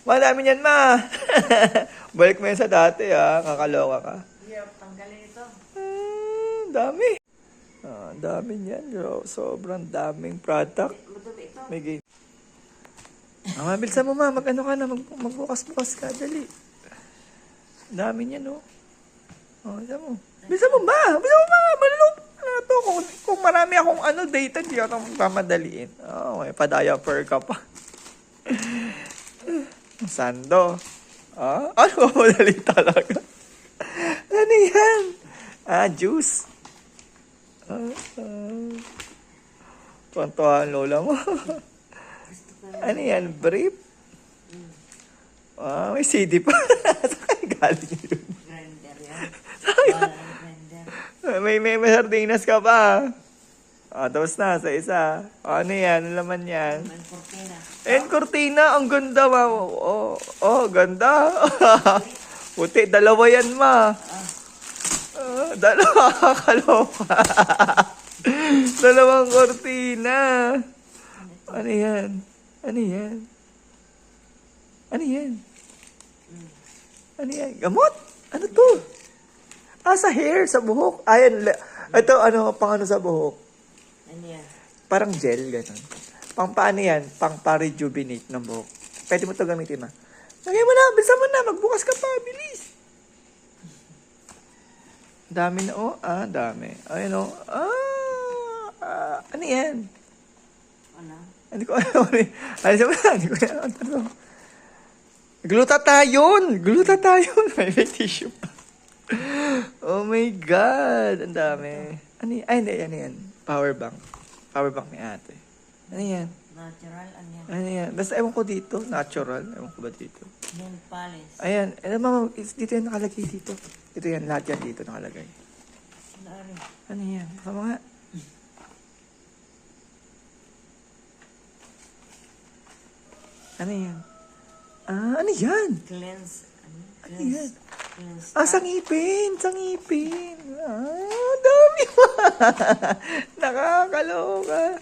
Madami niyan, ma. Balik mo yan sa dati, ha. Kakaloka ka. Hirap tanggalin ito. Dami. Dami niyan. Sobrang daming product. Madumi ito. May game. Bilisan mo, ma. Mag-ano ka na. Magbukas-bukas ka. Dali. Dami niyan, oh. Bilisan mo. Bilisan mo, ma. Bilisan mo, ma. Malulog. Ano to? Kung marami akong data, di ako mamadaliin. Okay, pa-diaper ka pa. Sando. Madali talaga. Ano yan? Juice. Tuwan-tuwa ang lola mo. Ano yan? Brief? May CD pa. Saan kayo galing yun? Grinder yan. Grinder. May sardinas ka pa. Tapos na sa isa. Ano yan? Ano laman yan? May cortina. Cortina. Ang ganda, ma. Ganda. Puti, dalawa yan, ma. Dalawa. Kakaloka. Dalawang cortina. Ano yan? Ano yan? Ano yan? Ano yan? Gamot? Ano to? Sa hair, sa buhok. Ayan, ito, pang sa buhok. Ano yan? Parang gel, gano'n. Pang paano yan? Pang pa-rejuvenate ng buhok. Pwede mo ito gamitin, ma. Lagay mo na, bilisan mo na, magbukas ka pa, bilis. Dami na, dami. Ayun, ano yan? Ano? Hindi ko alam. Alisan mo na, hindi ko alam. Glutathione! Glutathione! May tissue pa. Oh my God! Ang dami. Ano yan? Ay, hindi. Ano yan? Power bank. Power bank ni ate. Ano yan? Natural, ano yan? Ano yan? Basta ewan ko dito. Natural. Ewan ko ba dito? Nail polish. Ayan. Mama, dito yan nakalagay dito. Dito yan. Lahat yan dito nakalagay. Ano? Ano yan? Baka nga. Ano yan? Ano yan? Cleanse. Ano? Ano yan? Cleanse. Sa ngipin. Sa ngipin. Dami pa. Nakakaloka.